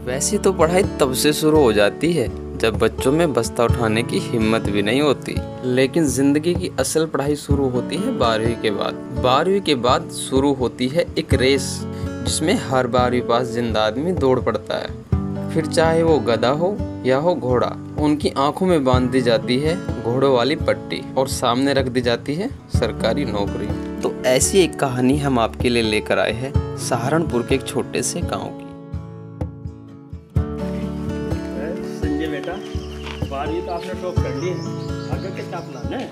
वैसे तो पढ़ाई तब से शुरू हो जाती है जब बच्चों में बस्ता उठाने की हिम्मत भी नहीं होती, लेकिन जिंदगी की असल पढ़ाई शुरू होती है 12वीं के बाद। 12वीं के बाद शुरू होती है एक रेस जिसमें हर 12वीं पास जिंदा आदमी दौड़ पड़ता है। फिर चाहे वो गधा हो या हो घोड़ा, उनकी आंखों में बांध दी जाती है घोड़ों वाली पट्टी और सामने रख दी जाती है सरकारी नौकरी। तो ऐसी एक कहानी हम आपके लिए लेकर आए हैं सहारनपुर के एक छोटे से गांव की। संजय बेटा, 12वीं तो आपने टॉप कर ली है, आगे क्या प्लान है?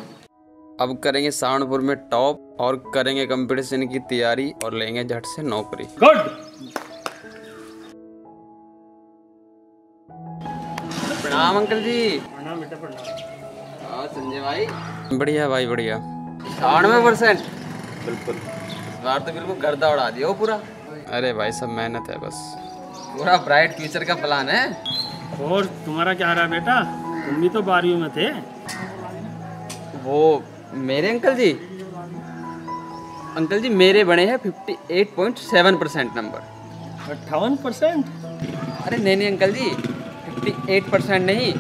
अब करेंगे सहारनपुर में टॉप और करेंगे कंपटीशन की तैयारी और लेंगे झट से नौकरी। गुड। प्रणाम अंकल जी। प्रणाम बेटा, प्रणाम। और संजय भाई? बढ़िया भाई बढ़िया। 98%? बिल्कुल। इस बार तो बिल्कुल गर्दा उड़ा दिया हो पूरा। अरे भाई सब मेहनत है बस, पूरा ब्राइट फ्यूचर का प्लान है। और तुम्हारा क्या रहा बेटा? तुम भी तो 12वीं में थे। वो मेरे अंकल जी मेरे बने हैं 58.7% नंबर। 58%? अरे नहीं अंकल जी, 58% नहीं,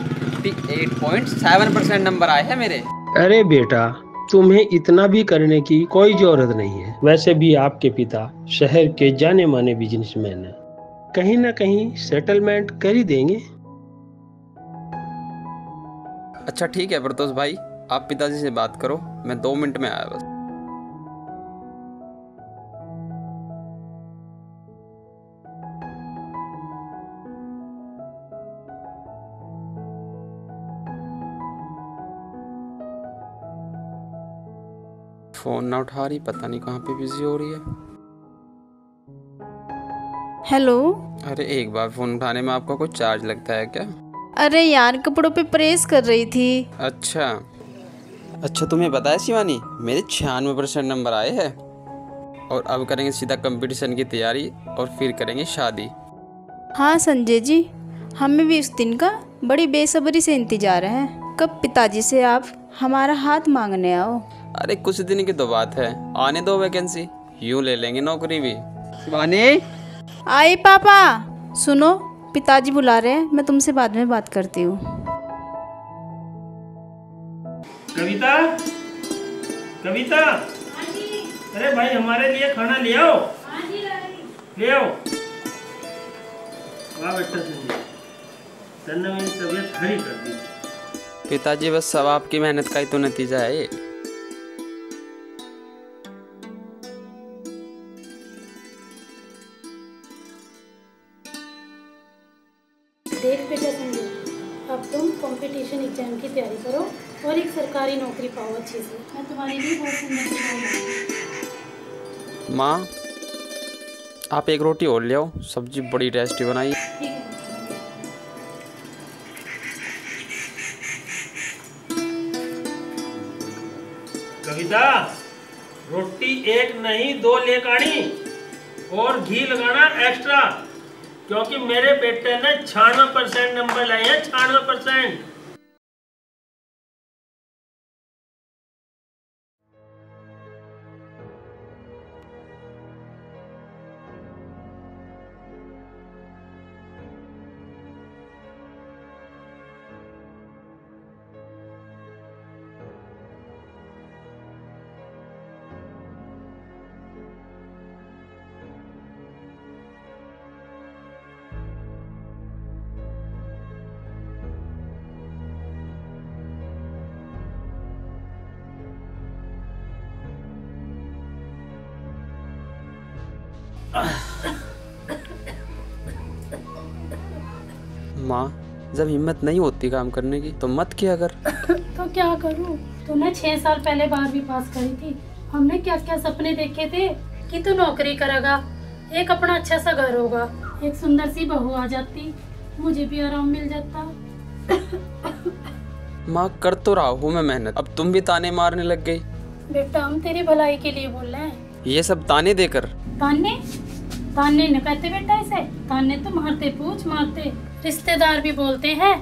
58.7% नंबर आए हैं मेरे। अरे बेटा, तुम्हें इतना भी करने की कोई जरूरत नहीं है। वैसे भी आपके पिता शहर के जाने माने बिजनेसमैन हैं, कहीं ना कहीं सेटलमेंट कर ही देंगे। अच्छा ठीक है प्रतोष भाई, आप पिताजी से बात करो, मैं 2 मिनट में आया बस। फोन ना उठा रही, पता नहीं कहाँ पे बिजी हो रही है। हेलो। अरे एक बार फोन उठाने में आपका कोई चार्ज लगता है क्या? अरे यार, कपड़ों पे प्रेस कर रही थी। अच्छा तुम्हें पता है शिवानी, मेरे 96% नंबर आए हैं और अब करेंगे सीधा कंपटीशन की तैयारी और फिर करेंगे शादी। हाँ संजय जी, हमें भी उस दिन का बड़ी बेसब्री से इंतजार है। कब पिताजी से आप हमारा हाथ मांगने आओ। अरे कुछ दिन की तो बात है, आने दो वैकेंसी, यूं ले लेंगे नौकरी भी। शिवानी आई पापा। सुनो, पिताजी बुला रहे हैं, मैं तुमसे बाद में बात करती हूँ। कविता, कविता। अरे भाई, हमारे लिए खाना ले आओ। ले आओ। वाह बेटा संजय, तन्ने मेरी तबीयत खड़ी कर दी। पिताजी बस सब आपकी मेहनत का ही तो नतीजा है ये। देख बेटा संजय, अब तुम कंपटीशन एग्जाम की तैयारी करो और एक सरकारी नौकरी पाओ अच्छे से। मैं तुम्हारे लिए बहुत सुंदर सुझाव। माँ आप एक रोटी और ले आओ, सब्जी बड़ी टेस्टी बनाई। ठीक है। कविता, रोटी एक नहीं 2 लेक आनी और घी लगाना एक्स्ट्रा, क्योंकि मेरे बेटे ने 96% नंबर लाए हैं। 96%। माँ जब हिम्मत नहीं होती काम करने की तो मत किया कर। तो क्या करूँ? तूने 6 साल पहले 12वीं पास करी थी। हमने क्या क्या सपने देखे थे कि तू नौकरी करेगा, एक अपना अच्छा सा घर होगा, एक सुंदर सी बहू आ जाती, मुझे भी आराम मिल जाता। माँ कर तो रहा हूँ मैं मेहनत, अब तुम भी ताने मारने लग गई। बेटा हम तेरी भलाई के लिए बोल रहे हैं। ये सब ताने देकर? ताने ताने न कहते बेटा इसे, ताने तो मारते पूछ मारते। रिश्तेदार भी बोलते हैं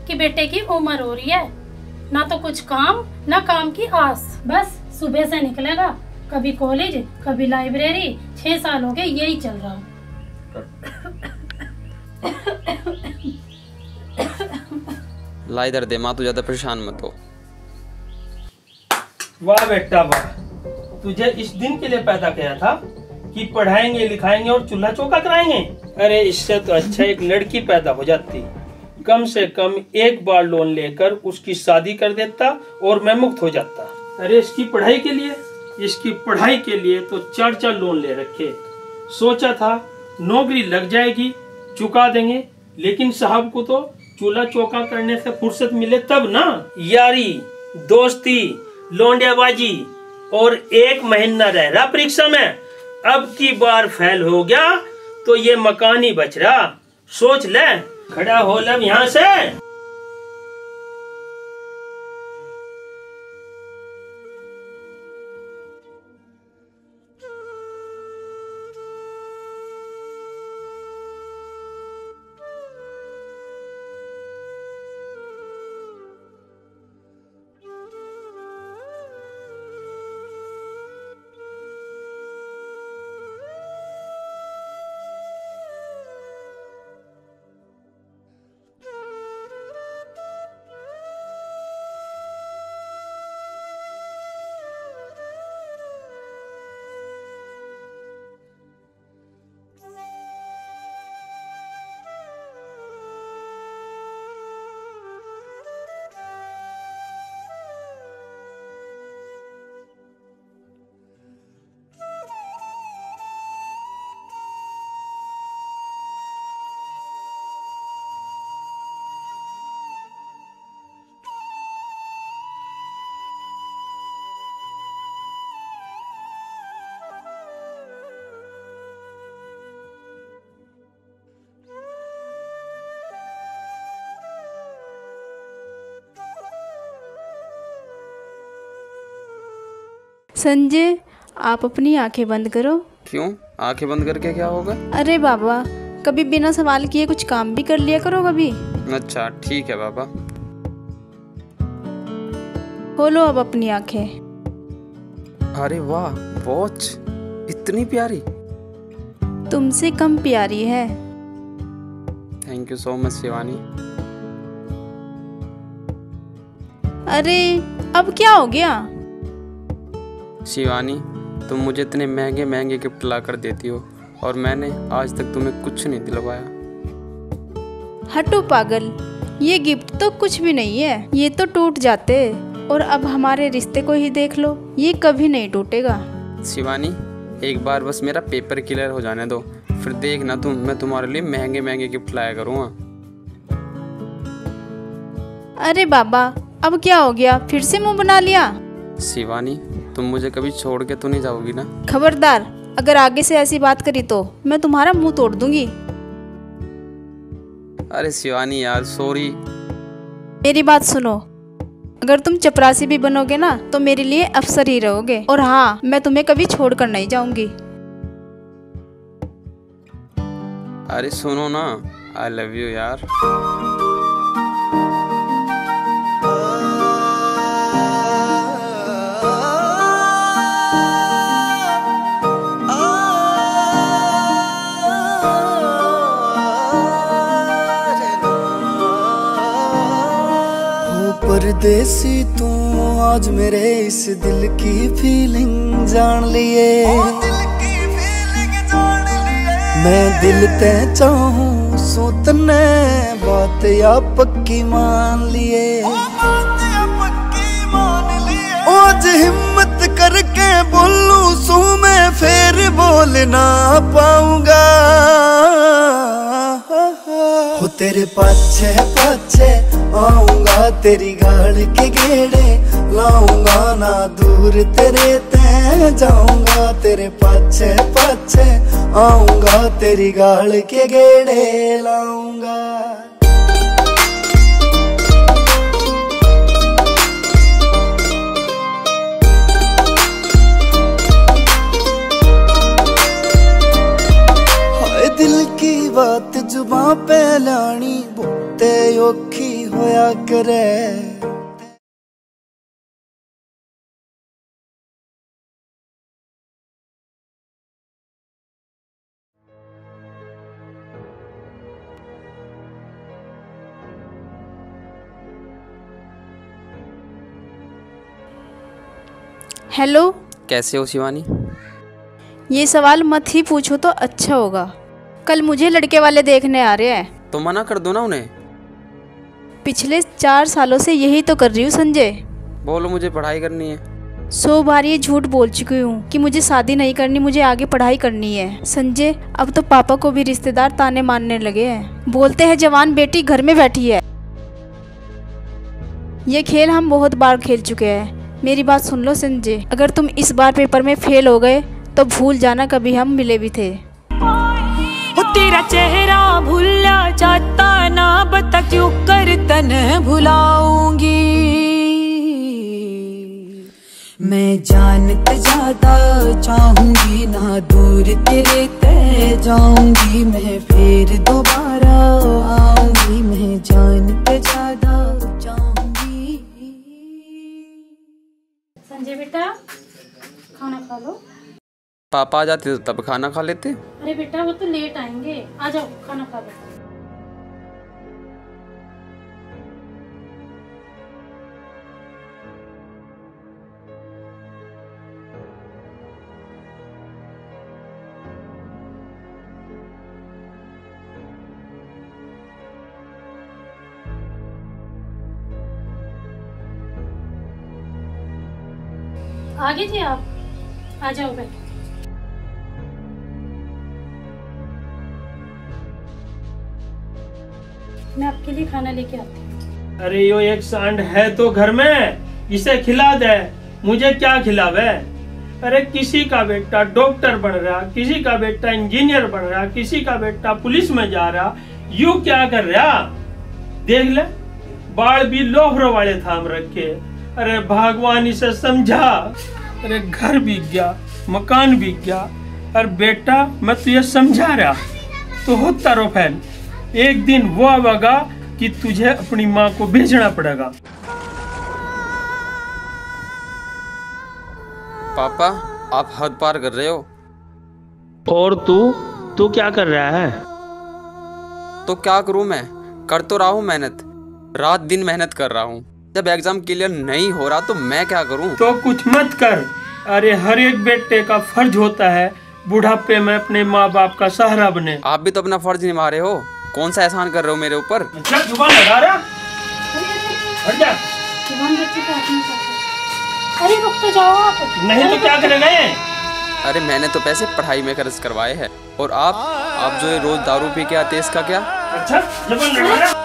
कि बेटे की उम्र हो रही है, ना तो कुछ काम ना काम की आस, बस सुबह से निकलेगा, कभी कॉलेज कभी लाइब्रेरी, 6 साल हो गए यही चल रहा। ला इधर दे माँ, तू ज्यादा परेशान मत हो। वाह बेटा वाह, तुझे इस दिन के लिए पैदा किया था कि पढ़ाएंगे लिखाएंगे और चूल्हा चौका कराएंगे। अरे इससे तो अच्छा एक लड़की पैदा हो जाती, कम से कम एक बार लोन लेकर उसकी शादी कर देता और मैं मुक्त हो जाता। अरे इसकी पढ़ाई के लिए तो 4 लोन ले रखे। सोचा था नौकरी लग जाएगी, चुका देंगे, लेकिन साहब को तो चूल्हा चौका करने से फुर्सत मिले तब ना। यारी दोस्ती लौंडियाबाजी और 1 महीना रह रहा परीक्षा में, अब की बार फेल हो गया तो ये मकान ही बच रहा। सोच ले, खड़ा हो लब यहाँ से। संजय, आप अपनी आंखें बंद करो। क्यों? आंखें बंद करके क्या होगा? अरे बाबा, कभी बिना सवाल किए कुछ काम भी कर लिया करो कभी। अच्छा ठीक है बाबा। खोलो अब अपनी आंखें। अरे वाह, वॉच इतनी प्यारी। तुमसे कम प्यारी है। Thank you so much Shivani. अरे अब क्या हो गया? शिवानी, तुम मुझे इतने महंगे महंगे गिफ्ट ला कर देती हो और मैंने आज तक तुम्हें कुछ नहीं दिलवाया। हटो पागल, ये गिफ्ट तो कुछ भी नहीं है, ये तो टूट जाते। और अब हमारे रिश्ते को ही देख लो, ये कभी नहीं टूटेगा। शिवानी, एक बार बस मेरा पेपर क्लियर हो जाने दो, फिर देखना तुम, मैं तुम्हारे लिए महंगे महंगे गिफ्ट लाया करूँगा। अरे बाबा, अब क्या हो गया, फिर से मुंह बना लिया? शिवानी, तुम मुझे कभी छोड़ के तो नहीं जाओगी ना? खबरदार, अगर आगे से ऐसी बात करी तो मैं तुम्हारा मुंह तोड़ दूंगी। अरे शिवानी यार, सॉरी। मेरी बात सुनो, अगर तुम चपरासी भी बनोगे ना तो मेरे लिए अफसर ही रहोगे। और हाँ, मैं तुम्हें कभी छोड़कर नहीं जाऊंगी। अरे सुनो ना, आई लव यू यार। परदेसी तू आज मेरे इस दिल की फीलिंग जान लिए। मैं दिल ते चाहूं सो तने बात या पक्की मान लिए। आज हिम्मत करके बोलूं सू मैं फिर बोल ना पाऊंगा। हो तेरे पाछे पाछे आऊंगा, तेरी गाड़ के गेड़े लाऊंगा, ना दूर तेरे ते जाऊंगा। तेरे पाछे पाछे आऊंगा, तेरी गाड़ के गेड़े लाऊंगा। दिल की बात जुबां पे लानी बहुते औखी होया करे। हेलो। कैसे हो शिवानी? ये सवाल मत ही पूछो तो अच्छा होगा। कल मुझे लड़के वाले देखने आ रहे हैं। तो मना कर दो ना उन्हें। पिछले 4 सालों से यही तो कर रही हूँ संजय। बोलो मुझे पढ़ाई करनी है। 100 बार ये झूठ बोल चुकी हूँ कि मुझे शादी नहीं करनी, मुझे आगे पढ़ाई करनी है। संजय, अब तो पापा को भी रिश्तेदार ताने मारने लगे हैं। बोलते हैं जवान बेटी घर में बैठी है। ये खेल हम बहुत बार खेल चुके हैं। मेरी बात सुन लो संजय, अगर तुम इस बार पेपर में फेल हो गए तो भूल जाना कभी हम मिले भी थे। तेरा चेहरा भूला जाता ना, बता क्यों कर तन भुलाऊंगी। मैं जानते ज्यादा चाहूंगी ना, दूर तेरे ते जाऊंगी। मैं फिर दोबारा आऊंगी, मैं जानते ज्यादा चाहूंगी। संजय बेटा, खाना खा लो। पापा आ जाते तो तब खाना खा लेते। अरे बेटा, वो तो लेट आएंगे, आ जाओ खाना खा लो। आगे जी आप आ जाओ बेटा। मैं आपके लिए खाना लेके आती हूँ। अरे यो एक सांड है तो घर में, इसे खिला दे। मुझे क्या खिलावे? अरे किसी का बेटा डॉक्टर बन रहा, किसी का बेटा इंजीनियर बन रहा, किसी का बेटा पुलिस में जा रहा, यू क्या कर रहा? देख ले, बाल भी लोहरों वाले थाम रखे। अरे भगवान इसे समझा। अरे घर बिक गया, मकान बिक गया। अरे बेटा मैं तुझे समझा रहा तो होता रो फैल। एक दिन वो आएगा कि तुझे अपनी माँ को भेजना पड़ेगा। पापा आप हद पार कर रहे हो। और तू क्या कर रहा है? तो क्या करूं, मैं कर तो रहा हूं मेहनत, रात दिन मेहनत कर रहा हूं। जब एग्जाम क्लियर नहीं हो रहा तो मैं क्या करूं? तो कुछ मत कर। अरे हर एक बेटे का फर्ज होता है बुढ़ापे में अपने माँ बाप का सहारा बने। आप भी तो अपना फर्ज निभा रहे हो। कौन सा एहसान कर रहे हो मेरे ऊपर? जुबान लगा रहा। हट जा। जुबान बच्चे पे हाथ नहीं करते। अरे रुक तो जाओ आप। नहीं तो क्या करेगा ये? अरे मैंने तो पैसे पढ़ाई में खर्च करवाए हैं, और आप जो ये रोज दारू पी के आते इसका क्या? अच्छा जुबान लगा रहा।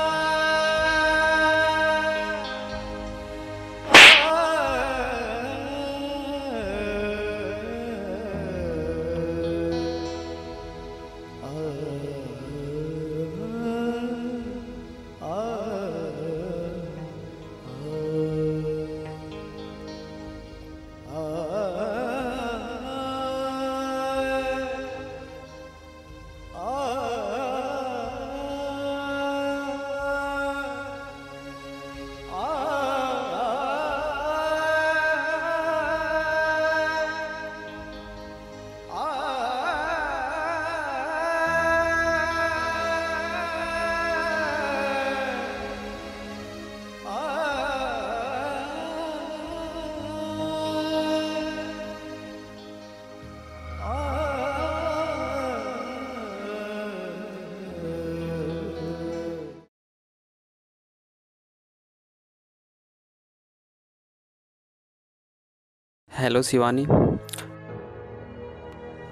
हेलो शिवानी,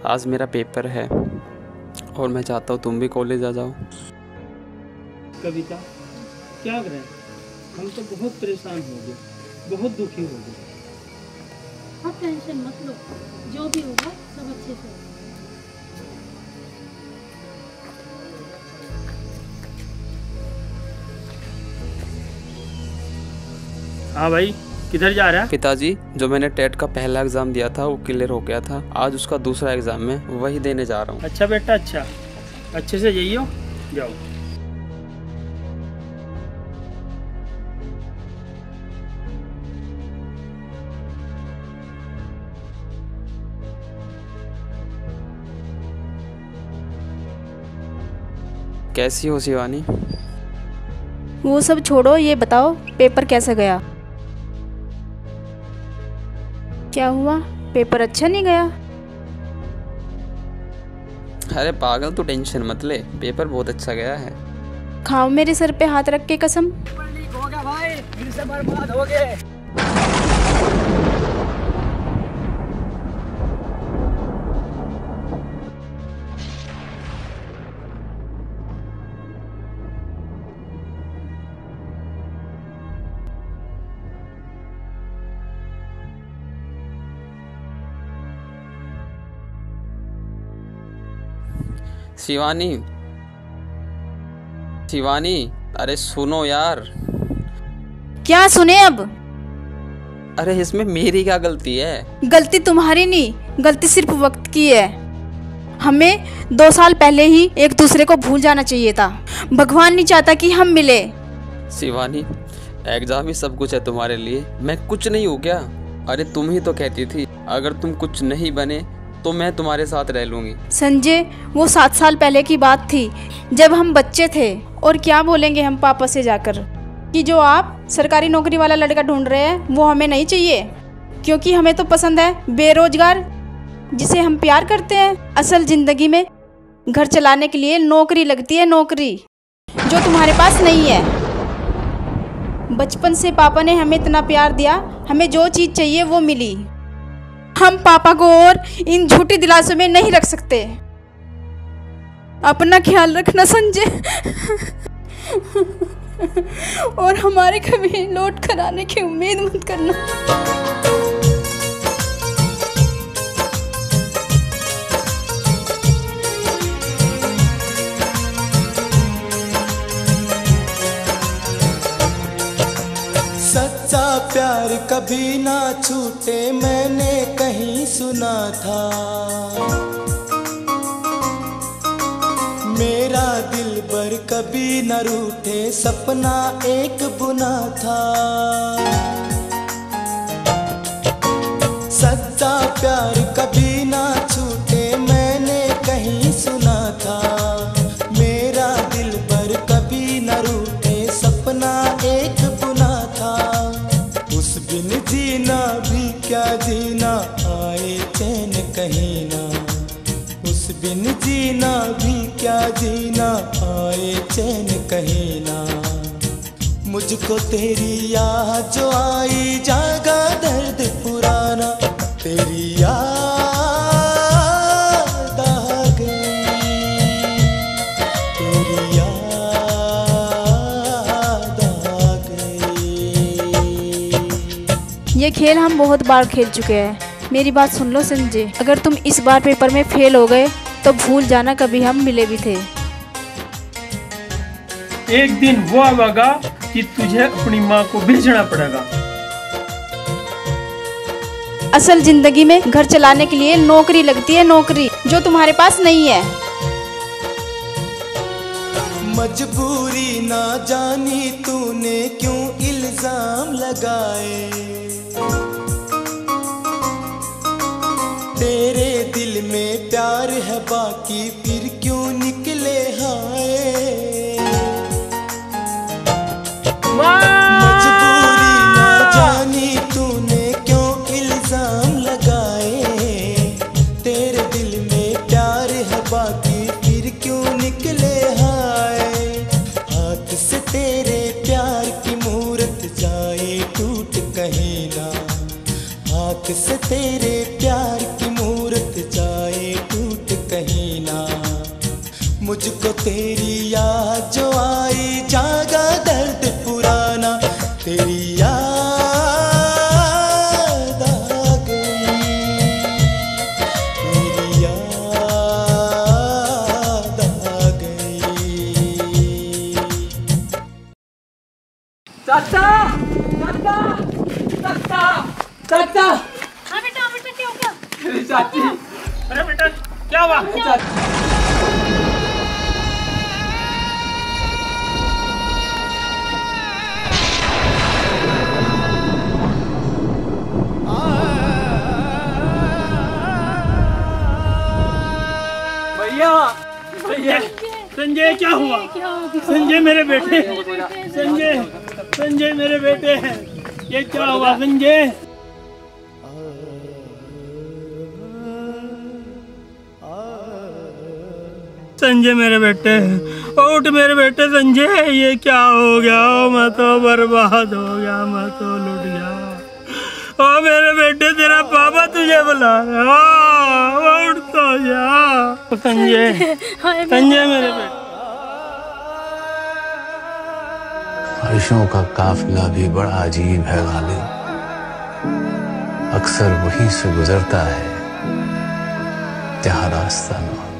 आज मेरा पेपर है और मैं चाहता हूँ तुम भी कॉलेज आ जाओ। कविता, क्या करें? हम तो बहुत परेशान हो गए, बहुत दुखी हो गए। आप टेंशन मत लो, जो भी होगा सब अच्छे से होगा। हाँ भाई, किधर जा रहा है? पिताजी, जो मैंने टेट का पहला एग्जाम दिया था वो क्लियर हो गया था। आज उसका दूसरा एग्जाम में वही देने जा रहा हूँ। अच्छा बेटा, अच्छा, अच्छे से जाइयो, जाओ। कैसी हो शिवानी? वो सब छोड़ो, ये बताओ पेपर कैसा गया? क्या हुआ, पेपर अच्छा नहीं गया? अरे पागल, तू टेंशन मत ले, पेपर बहुत अच्छा गया है। खाओ मेरे सर पे हाथ रख के कसम। हो गया भाई, फिर से बर्बाद हो गए। शिवानी, शिवानी, अरे सुनो यार। क्या सुने अब? अरे इसमें मेरी क्या गलती है? गलती तुम्हारी नहीं, गलती सिर्फ वक्त की है। हमें 2 साल पहले ही एक दूसरे को भूल जाना चाहिए था। भगवान नहीं चाहता कि हम मिले। शिवानी, एग्जाम ही सब कुछ है तुम्हारे लिए, मैं कुछ नहीं हूँ क्या? अरे तुम ही तो कहती थी अगर तुम कुछ नहीं बने तो मैं तुम्हारे साथ रह लूंगी। संजय, वो 7 साल पहले की बात थी जब हम बच्चे थे। और क्या बोलेंगे हम पापा से जाकर कि जो आप सरकारी नौकरी वाला लड़का ढूंढ रहे हैं वो हमें नहीं चाहिए, क्योंकि हमें तो पसंद है बेरोजगार जिसे हम प्यार करते हैं। असल जिंदगी में घर चलाने के लिए नौकरी लगती है, नौकरी जो तुम्हारे पास नहीं है। बचपन से पापा ने हमें इतना प्यार दिया, हमें जो चीज़ चाहिए वो मिली। हम पापा को और इन झूठी दिलासों में नहीं रख सकते। अपना ख्याल रखना संजय, और हमारे कभी लौट कर आने की उम्मीद मत करना। सच्चा प्यार कभी ना छूटे, मैंने कहीं सुना था। मेरा दिल बर कभी न रूठे, सपना एक बुना था। सच्चा प्यार कभी ना छूटे, मैंने कहीं सुना था। मेरा दिल बर कभी न रूठे, सपना एक बुना था। उस बिन जीना भी क्या जीना, आए चैन कहीं ना। उस बिन जीना भी क्या जीना, आए चैन कहीं ना। मुझको तेरी याद जो आई, जागा दर्द पुराना। तेरी याद आ गई, तेरी याद आ गई। ये खेल हम बहुत बार खेल चुके हैं। मेरी बात सुन लो संजय, अगर तुम इस बार पेपर में फेल हो गए तो भूल जाना कभी हम मिले भी थे। एक दिन वो आएगा कि तुझे अपनी माँ को भेजना पड़ेगा। असल जिंदगी में घर चलाने के लिए नौकरी लगती है, नौकरी जो तुम्हारे पास नहीं है। मजबूरी ना जानी तूने, क्यों इल्जाम लगाए। तेरे दिल में प्यार है बाकी, फिर क्यों निकले हाय। मजबूरी ना जानी तूने, क्यों इल्जाम लगाए। तेरे दिल में प्यार है बाकी, फिर क्यों निकले हाय। हाथ से तेरे प्यार की मूरत जाए टूट कहीं ना। हाथ से तेरे प्यार की मूरत जाए टूट कहीं ना। मुझको तेरी याद जो आई, जागा दर्द पुराना। तेरी याद आ गई, तेरी याद आ गई। चाचा, चाचा, चाचा, चाचा। हाँ बेटा, बेटा क्या हो गया? मेरी चाची। अरे बेटा क्या हुआ? भैया, भैया। संजय क्या हुआ? क्या हो गया? संजय मेरे बेटे, संजय, संजय मेरे बेटे हैं। ये क्या हुआ संजय? संजय मेरे बेटे, उठ मेरे बेटे संजय, ये क्या हो गया? मैं तो बर्बाद हो गया, मैं तो लुट गया। ओ मेरे बेटे, तेरा पापा तुझे बुला रहा है, उठ तो जा संजय, संजय मेरे बेटे। ख्वाहिशों का काफिला भी बड़ा अजीब है गालिब, अक्सर वहीं से गुजरता है जहाँ रास्ता न हो।